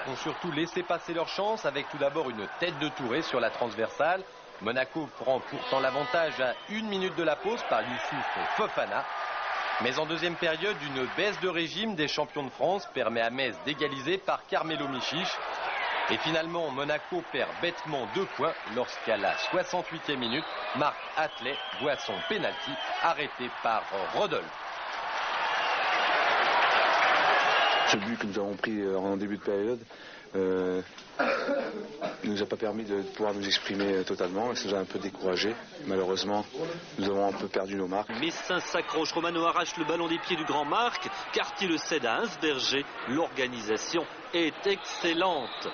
ont surtout laissé passer leur chance avec tout d'abord une tête de Touré sur la transversale. Monaco prend pourtant l'avantage à 1 minute de la pause par Youssouf Fofana. Mais en deuxième période, une baisse de régime des champions de France permet à Metz d'égaliser par Carmelo Michiche. Et finalement, Monaco perd bêtement 2 points lorsqu'à la 68e minute, Marc Atlet voit son pénalty arrêté par Rodolphe. Ce but que nous avons pris en début de période ne nous a pas permis de pouvoir nous exprimer totalement. Ça nous a un peu découragés. Malheureusement, nous avons un peu perdu nos marques. Messin s'accroche, Romano arrache le ballon des pieds du grand Marc. Cartier le cède à Heinsberger. L'organisation est excellente.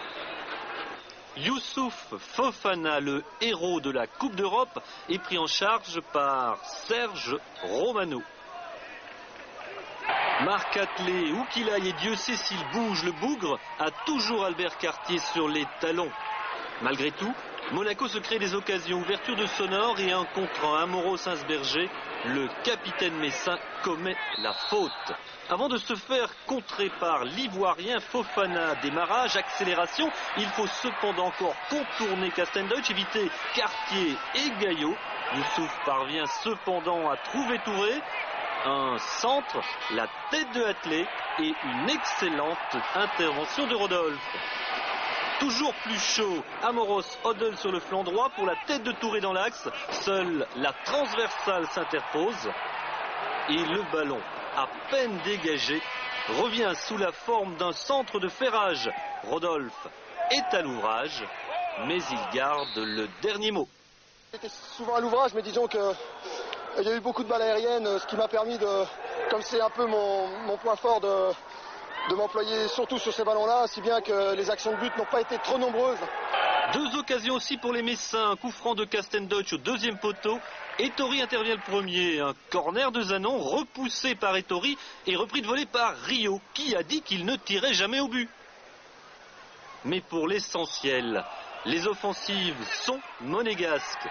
Youssouf Fofana, le héros de la Coupe d'Europe, est pris en charge par Serge Romano. Marc Atlet, où qu'il aille, et Dieu sait s'il bouge, le bougre a toujours Albert Cartier sur les talons. Malgré tout, Monaco se crée des occasions, ouverture de Sonore et un contre un. Moros Heinsberger, le capitaine messin, commet la faute. Avant de se faire contrer par l'Ivoirien Fofana, démarrage, accélération, il faut cependant encore contourner Castendeutsch, éviter Cartier et Gaillot. Youssouf parvient cependant à trouver Touré. Un centre, la tête de Atlet et une excellente intervention de Rodolphe. Toujours plus chaud, Amoros Hodel sur le flanc droit pour la tête de Touré dans l'axe. Seule la transversale s'interpose et le ballon, à peine dégagé, revient sous la forme d'un centre de ferrage. Rodolphe est à l'ouvrage, mais il garde le dernier mot. J'étais souvent à l'ouvrage, mais disons que il y a eu beaucoup de balles aériennes, ce qui m'a permis de, comme c'est un peu mon point fort, de m'employer surtout sur ces ballons-là, si bien que les actions de but n'ont pas été trop nombreuses. 2 occasions aussi pour les Messins, un coup franc de Castendeutsch au deuxième poteau. Ettori intervient le premier, un corner de Zanon repoussé par Ettori et repris de volée par Rio, qui a dit qu'il ne tirait jamais au but. Mais pour l'essentiel, les offensives sont monégasques.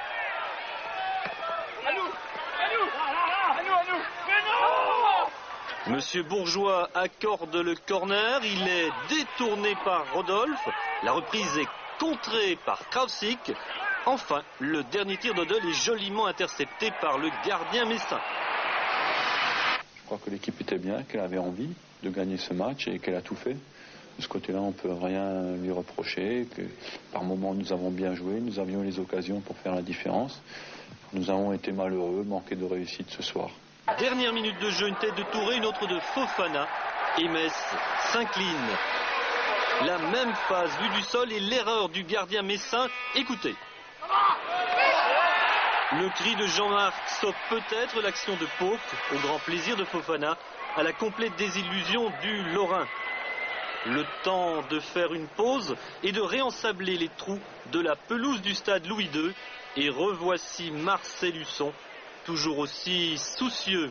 Monsieur Bourgeois accorde le corner, il est détourné par Rodolphe, la reprise est contrée par Krausik. Enfin, le dernier tir d'Hodel est joliment intercepté par le gardien messin. Je crois que l'équipe était bien, qu'elle avait envie de gagner ce match et qu'elle a tout fait. De ce côté-là, on ne peut rien lui reprocher, que par moments nous avons bien joué, nous avions les occasions pour faire la différence. Nous avons été malheureux, manqué de réussite ce soir. Dernière minute de jeu, une tête de Touré, une autre de Fofana. Et Metz s'incline. La même phase vue du sol et l'erreur du gardien messin. Écoutez. Le cri de Jean-Marc sauve peut-être l'action de Pauque, au grand plaisir de Fofana, à la complète désillusion du Lorrain. Le temps de faire une pause et de réensabler les trous de la pelouse du stade Louis II. Et revoici Marcel Husson, toujours aussi soucieux.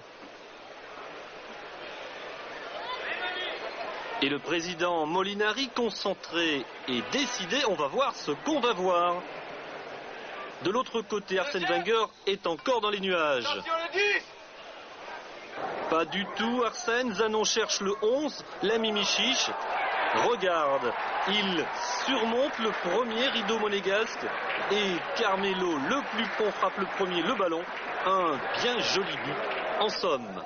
Et le président Molinari, concentré et décidé, on va voir ce qu'on va voir. De l'autre côté, Arsène Wenger est encore dans les nuages. Pas du tout, Arsène. Zanon cherche le 11, l'ami Michiche. Regarde, il surmonte le premier rideau monégasque et Carmelo, le plus prompt, frappe le premier le ballon. Un bien joli but, en somme.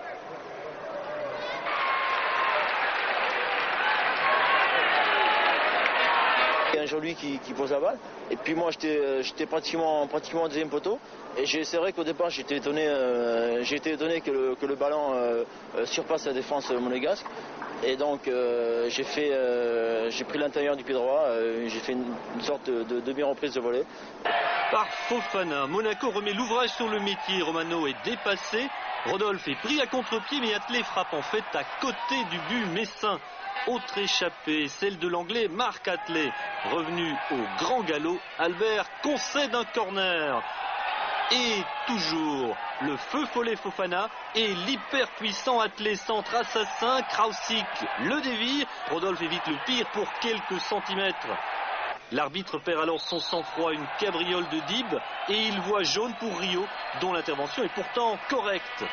Il y a un joli qui pose la balle. Et puis moi, j'étais pratiquement au deuxième poteau. Et c'est vrai qu'au départ, j'ai été étonné que le ballon surpasse la défense monégasque. Et donc j'ai pris l'intérieur du pied droit, j'ai fait une sorte de demi-reprise de volée. Par Fofana, Monaco remet l'ouvrage sur le métier. Romano est dépassé. Rodolphe est pris à contre-pied, mais Atlet frappe en fait à côté du but messin. Autre échappée, celle de l'anglais Marc Atlet. Revenu au grand galop, Albert concède un corner. Et toujours le feu follet Fofana et l'hyperpuissant Atlet centre assassin. Krausik le dévie. Rodolphe évite le pire pour quelques centimètres. L'arbitre perd alors son sang-froid, une cabriole de Dib, et il voit jaune pour Rio, dont l'intervention est pourtant correcte.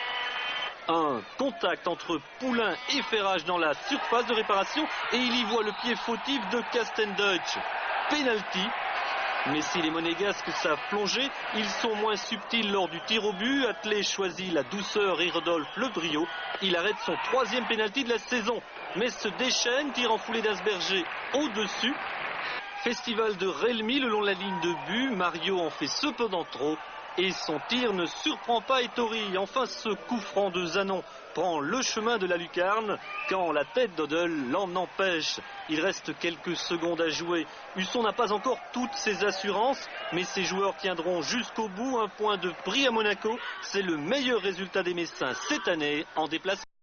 Un contact entre Poulain et Ferrage dans la surface de réparation et il y voit le pied fautif de Castendeutsch. Penalty. Mais si les Monégasques savent plonger, ils sont moins subtils lors du tir au but. Atlé choisit la douceur et Rodolphe le brio. Il arrête son 3e pénalty de la saison. Mais se déchaîne, tire en foulée d'Asberger au-dessus. Festival de Relmi le long de la ligne de but. Mario en fait cependant trop. Et son tir ne surprend pas Ettori. Enfin, ce coup franc de Zanon prend le chemin de la lucarne quand la tête d'Odell l'en empêche. Il reste quelques secondes à jouer. Husson n'a pas encore toutes ses assurances, mais ses joueurs tiendront jusqu'au bout. Un point de prix à Monaco. C'est le meilleur résultat des Messins cette année en déplacement.